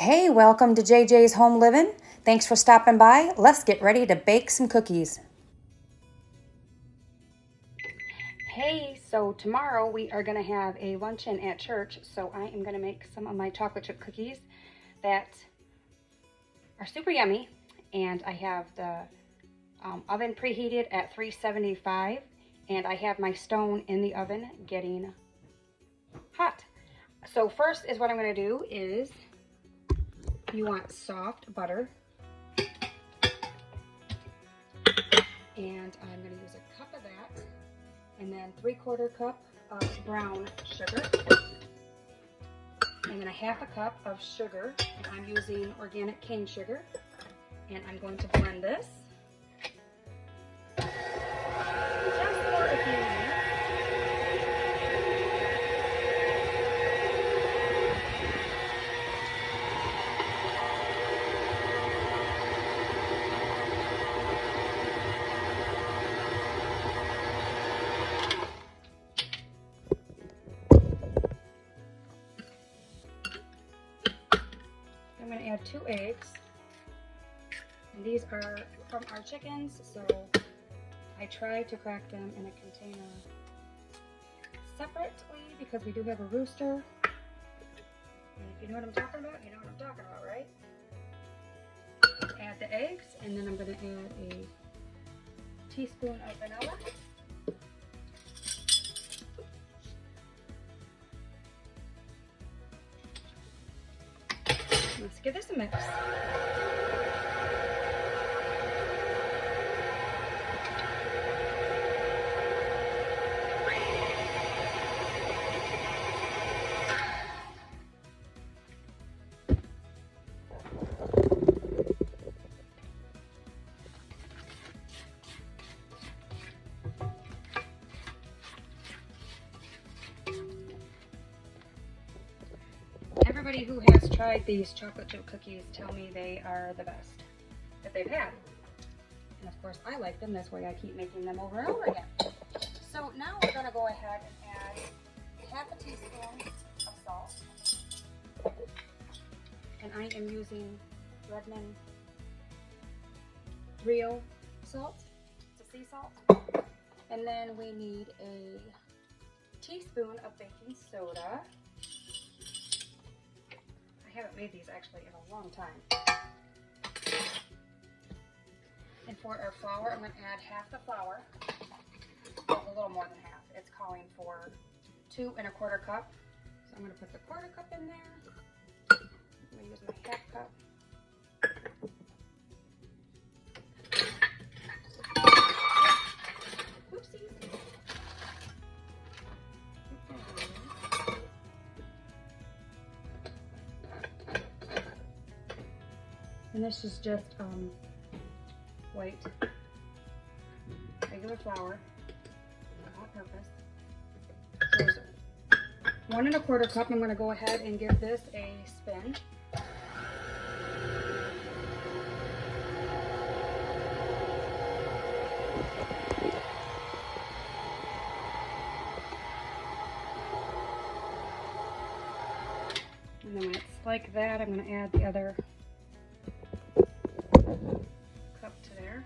Hey, welcome to JJ's Home Living. Thanks for stopping by. Let's get ready to bake some cookies. Hey, so tomorrow we are going to have a luncheon at church, so I am going to make some of my chocolate chip cookies that are super yummy, and I have the oven preheated at 375, and I have my stone in the oven getting hot. So first is what I'm going to do is you want soft butter, and I'm going to use a cup of that, and then 3/4 cup of brown sugar, and then a 1/2 cup of sugar. And I'm using organic cane sugar, and I'm going to blend this just for a few minutes. I'm going to add 2 eggs, and these are from our chickens, so I tried to crack them in a container separately because we do have a rooster. And if you know what I'm talking about, you know what I'm talking about, right? Add the eggs, and then I'm going to add a teaspoon of vanilla. Let's give this a mix. Everybody who has tried these chocolate chip cookies tell me they are the best that they've had. And of course I like them, that's why I keep making them over and over again. So now we're going to go ahead and add 1/2 teaspoon of salt. And I am using Redmond Rio salt, it's a sea salt. And then we need a teaspoon of baking soda. I haven't made these actually in a long time. And for our flour, I'm going to add 1/2 the flour. Well, a little more than 1/2. It's calling for 2 1/4 cup. So I'm going to put the 1/4 cup in there. I'm going to use my 1/2 cup. Oopsies. And this is just white, regular flour, all purpose. So there's 1 1/4 cup. I'm going to go ahead and give this a spin. And then when it's like that, I'm going to add the other cup to there.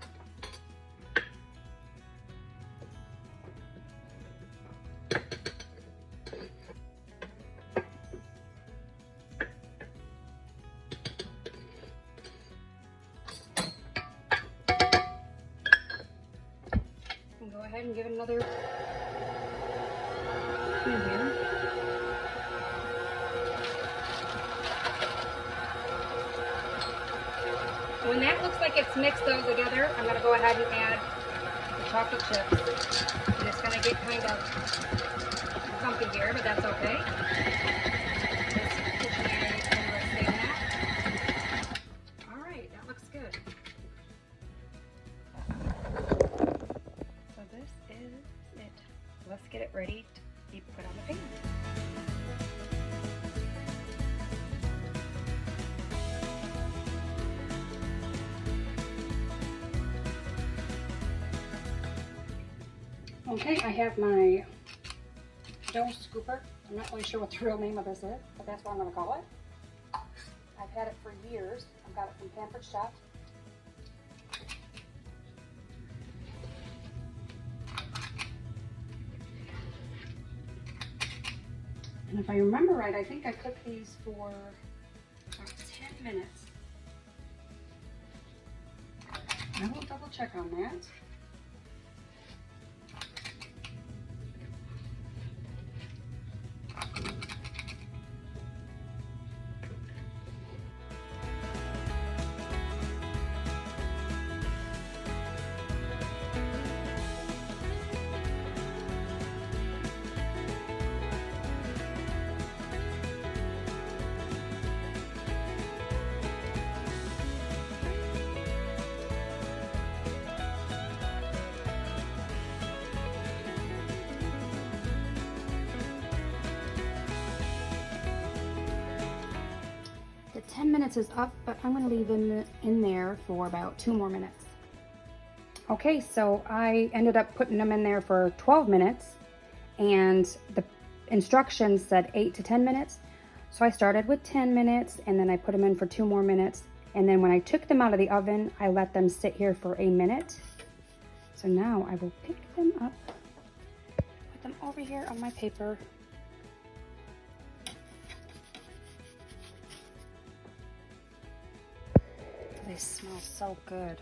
And go ahead and give it another spin here. When that looks like it's mixed those together, I'm going to go ahead and add the chocolate chips. And it's going to get kind of clumpy here, but that's okay. Alright, that looks good. So this is it. Let's get it ready to be put on the pan. Okay, I have my dough scooper. I'm not really sure what the real name of this is, but that's what I'm going to call it. I've had it for years. I've got it from Pampered Chef. And if I remember right, I think I cooked these for about 10 minutes. I will double check on that. The 10 minutes is up, but I'm going to leave them in there for about 2 more minutes. Okay, so I ended up putting them in there for 12 minutes, and the instructions said 8 to 10 minutes. So I started with 10 minutes, and then I put them in for 2 more minutes. And then when I took them out of the oven, I let them sit here for a minute. So now I will pick them up, put them over here on my paper. They smell so good.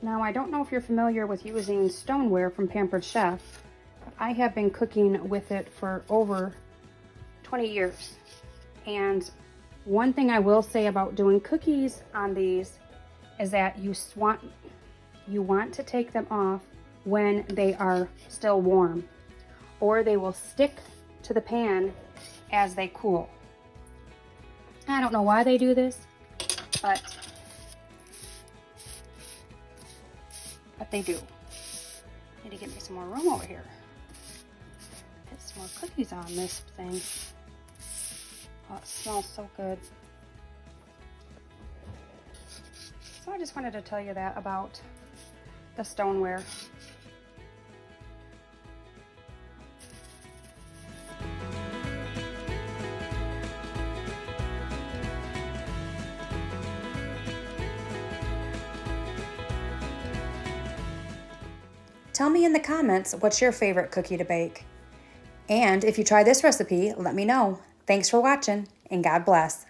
Now, I don't know if you're familiar with using stoneware from Pampered Chef, but I have been cooking with it for over 20 years. And one thing I will say about doing cookies on these is that you want to take them off when they are still warm, or they will stick to the pan as they cool. I don't know why they do this, but they do. Need to get me some more room over here. Get some more cookies on this thing. Oh, it smells so good. So I just wanted to tell you that about the stoneware. Tell me in the comments what's your favorite cookie to bake. And if you try this recipe, let me know. Thanks for watching, and God bless.